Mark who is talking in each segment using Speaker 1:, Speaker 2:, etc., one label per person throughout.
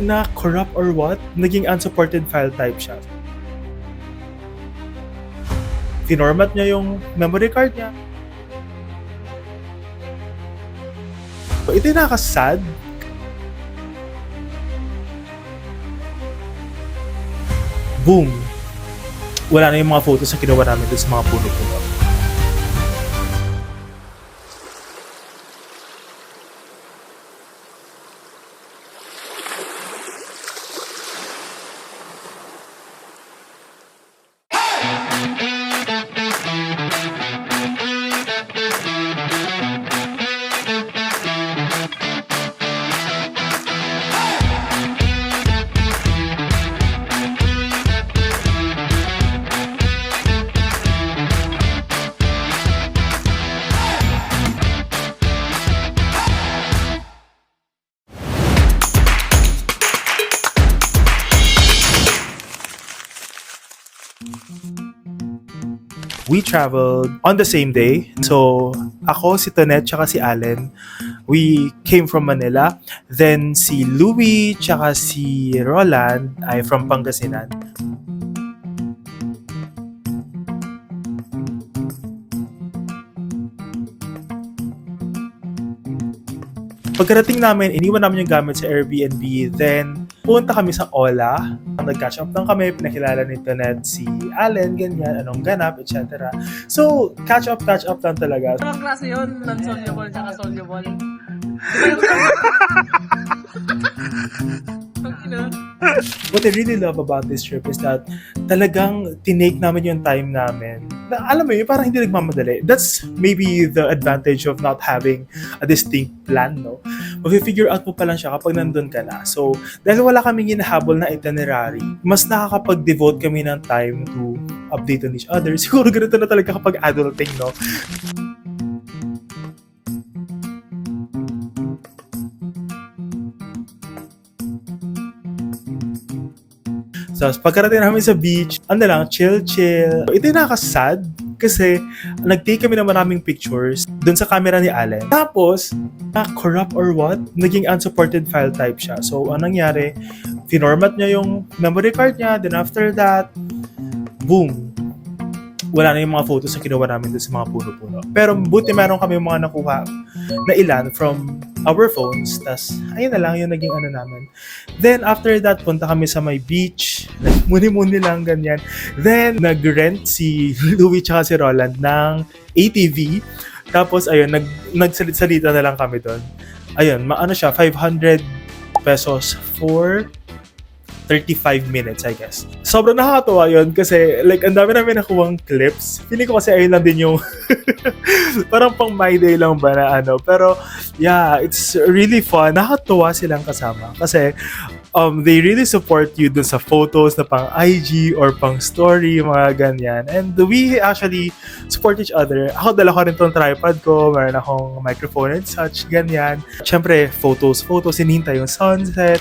Speaker 1: na corrupt or what, naging unsupported file type siya. Finormat niya yung memory card niya. So, ito yung nakasad. Boom! Wala na yung mga photos na kinuha namin dun sa mga puno-puno. We traveled on the same day. So, ako, si Tonette, tsaka si Allen, we came from Manila. Then, si Louie, tsaka si Roland ay from Pangasinan. Pagkarating namin, iniwan namin yung gamit sa Airbnb. Then, punta kami sa Ola. Nag-catch up lang kami, pinakilala ni Tonette si Allen, ganyan, anong ganap, etc. So, catch up lang talaga.
Speaker 2: Anong klase yun? Non-soluble tsaka soluble?
Speaker 1: What I really love about this trip is that talagang tinake namin yung time namin. Na, alam mo yun, parang hindi nagmamadali. That's maybe the advantage of not having a distinct plan, no? Mag-figure out mo pa lang siya kapag nandun ka na. So, dahil wala kaming hinahabol na itinerary, mas nakakapag-devote kami ng time to update on each other. Siguro ganito na talaga kapag adulting, no? So, pagkarating namin sa beach, ano lang, chill. Ito yung nakasad kasi nag-take kami ng maraming pictures dun sa camera ni Allen. Tapos, corrupt or what, naging unsupported file type siya. So, anong nangyari, finormat niya yung memory card niya, then after that, boom! Wala na yung mga photos na kinuha namin dun sa mga puno-puno. Pero buti meron kami mga nakuha na ilan from our phones. Tas, ayun na lang yung naging ano namin. Then, after that, punta kami sa may beach. Muni-muni lang, ganyan. Then, nag-rent si Louie tsaka si Roland ng ATV. Tapos, ayun, nagsalita na lang kami doon. Ayun, maano siya, 500 pesos for 35 minutes, I guess. Sobrang nakakatuwa yun kasi like ang dami namin nakuwang clips. Feeling ko kasi ayun lang din yung parang pang my day lang ba na ano. Pero yeah, it's really fun. Nakakatuwa silang kasama kasi they really support you dun sa photos na pang IG or pang story, mga ganyan. And we actually support each other. Ako, dala ko rin tong tripod ko, meron akong microphone and such, ganyan. Siyempre, photos, hinihintay yung sunset.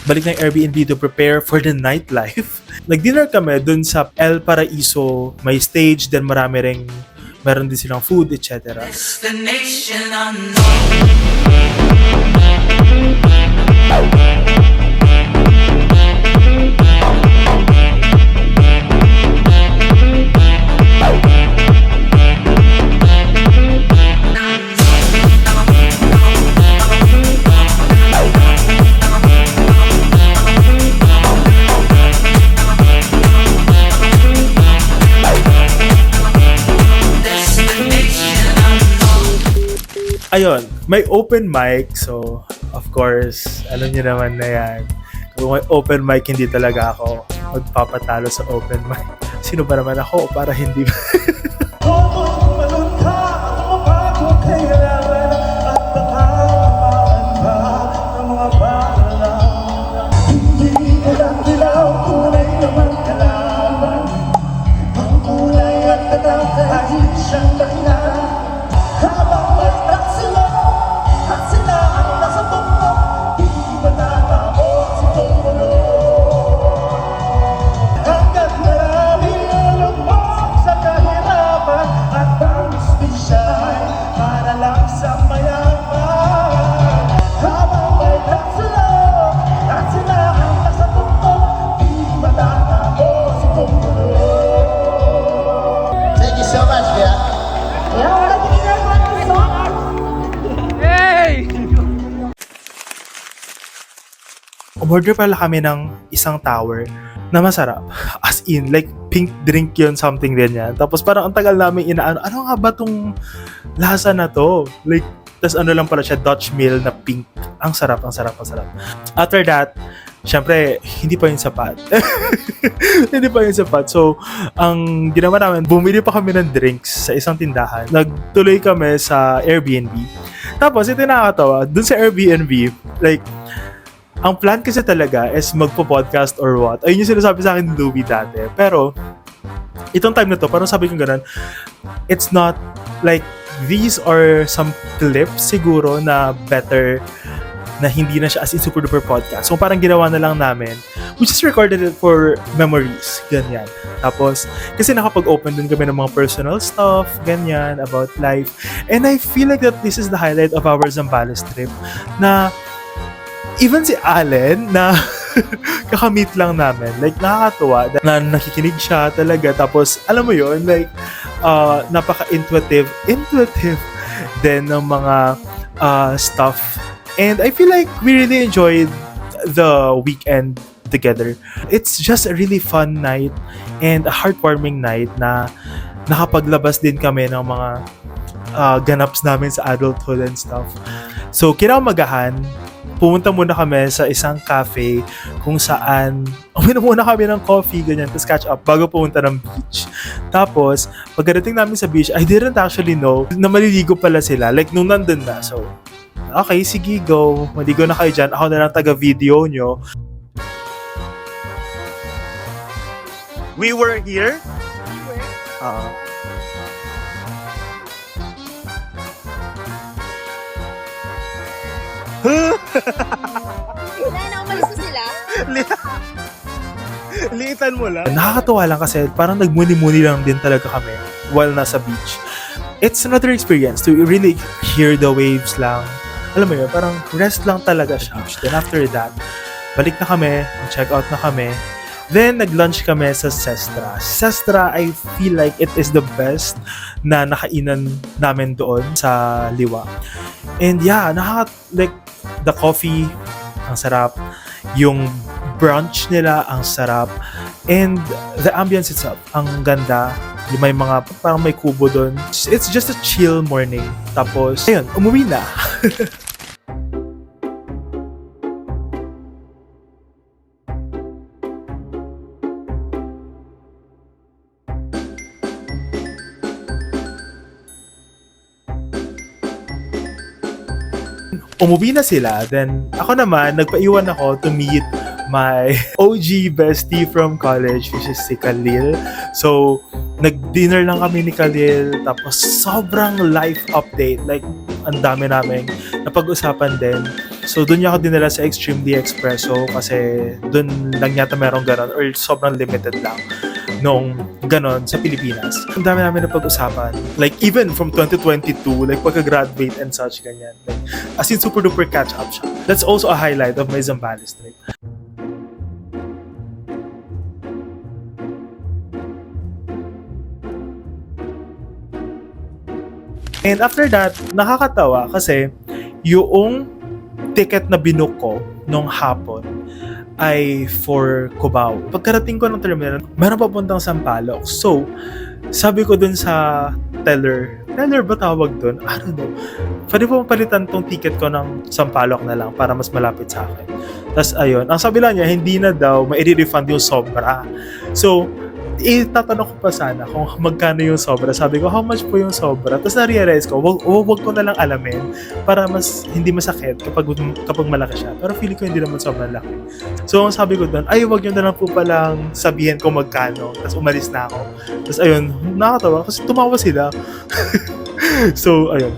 Speaker 1: Balik na yung Airbnb to prepare for the nightlife. Nag-dinner kami dun sa El Paraiso, may stage, then meron din silang food, etc. Destination Ayun, may open mic. So, of course, alam niyo naman na yan. Kung may open mic, hindi talaga ako magpapatalo sa open mic. Sino ba naman ako para hindi ba? umorder pala kami ng isang tower na masarap. As in, like, pink drink yun, something ganyan. Tapos parang ang tagal namin inaano, ano nga ba tong lasa na to? Like, tas ano lang pala siya, Dutch mill na pink. Ang sarap, ang sarap, ang sarap. After that, syempre, hindi pa yun sapat. Hindi pa yun sapat. So, ang ginawa namin, bumili pa kami ng drinks sa isang tindahan. Nagtuloy kami sa Airbnb. Tapos, ito nakakatawa, dun sa Airbnb, like, ang plan kasi talaga is magpo-podcast or what. Ayun yung sinasabi sa akin ni Louie dati. Pero, itong time na to, parang sabi ko ganun, it's not like, these are some clips siguro na better na hindi na siya as in super duper podcast. So parang ginawa na lang namin, we just recorded it for memories, ganyan. Tapos, kasi nakapag-open din kami ng mga personal stuff, ganyan, about life. And I feel like that this is the highlight of our Zambales trip, na even si Allen, na kakamit lang namin, like nakakatuwa, na nakikinig siya talaga. Tapos, alam mo yun, like, napaka-intuitive din ng mga stuff. And I feel like we really enjoyed the weekend together. It's just a really fun night and a heartwarming night na nakapaglabas din kami ng mga ganaps namin sa adulthood and stuff. So, kinaumagahan, pumunta muna kami sa isang cafe kung saan uminom muna kami ng coffee, ganyan, tapos catch up bago pumunta ng beach. Tapos, pagdating namin sa beach, I didn't actually know na maliligo pala sila. Like, nung nandun na. So, okay, sige, go. Maligo na kayo dyan. Ako na lang taga-video nyo. We were here?
Speaker 3: Wala na, umalis na sila.
Speaker 1: Liitan mo lang. Nakakatuwa lang kasi parang nagmuni-muni lang din talaga kami while nasa beach. It's another experience to really hear the waves lang. Alam mo yun, parang rest lang talaga siya. Then after that, balik na kami, check out na kami. Then nag-lunch kami sa Sestra. Sestra, I feel like it is the best na nakainan namin doon sa Liwa. And yeah, like the coffee, ang sarap. Yung brunch nila, ang sarap. And the ambience itself, ang ganda. May mga, parang may kubo doon. It's just a chill morning. Tapos, ayun, umuwi na. Umuwi na sila, then ako naman, nagpaiwan ako to meet my OG bestie from college, which is si Khalil. So, nag-dinner lang kami ni Khalil, tapos sobrang life update. Like, ang dami namin napag-usapan din. So, dun niya ako dinala sa Extremely Espresso kasi dun lang yata merong ganon or sobrang limited lang nung ganon sa Pilipinas. Ang dami namin napag-usapan. Like, even from 2022, like, pagka-graduate and such, ganyan. Like, as in, super duper catch-up siya. That's also a highlight of my Zambales trip. And after that, nakakatawa kasi yung ticket na binook ko nung hapon ay for Cubao. Pagkarating ko ng terminal, meron papuntang Sampaloc. So, sabi ko dun sa teller ba tawag dun? I don't know. Pwede po mapalitan tong ticket ko ng Sampaloc na lang para mas malapit sa akin. Tapos ayun, ang sabi lang niya, hindi na daw mai-refund yung sobra. So, tatanong ko pa sana kung magkano yung sobra. Sabi ko, how much po yung sobra? Tapos na-realize ko, wag ko na lang alamin para mas hindi masakit kapag malaki siya. Pero feeling ko hindi naman sobrang laki. So, ang sabi ko doon, ay, wag nyo na lang po palang sabihin kung magkano. Tapos umalis na ako. Tapos ayun, nakakatawa kasi tumawa sila. So, ayun.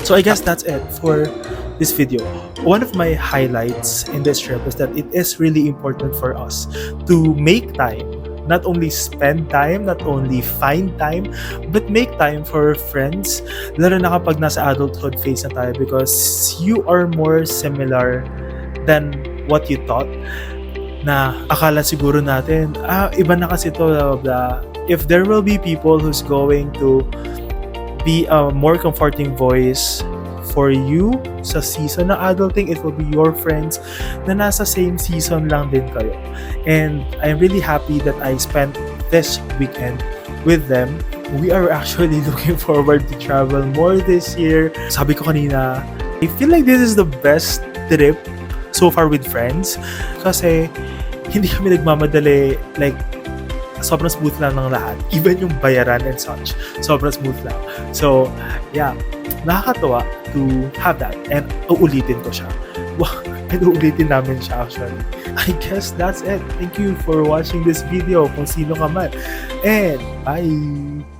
Speaker 1: So, I guess that's it for this video. One of my highlights in this trip is that it is really important for us to make time. Not only spend time, not only find time, but make time for friends. Lalo na kapag nasa adulthood phase na tayo because you are more similar than what you thought. Na akala siguro natin, iba na kasi to, blah, blah. If there will be people who's going to be a more comforting voice for you sa season ng adulting, it will be your friends na nasa same season lang din kayo. And I'm really happy that I spent this weekend with them. We are actually looking forward to travel more this year. Sabi ko kanina, I feel like this is the best trip so far with friends kasi hindi kami nagmamadali, like sobrang smooth lang ng lahat. Even yung bayaran and such, sobrang smooth lang. So, yeah, nakakatuwa to have that. And uulitin ko siya. Wow, and uulitin namin siya actually. I guess that's it. Thank you for watching this video kung sino ka man. And bye!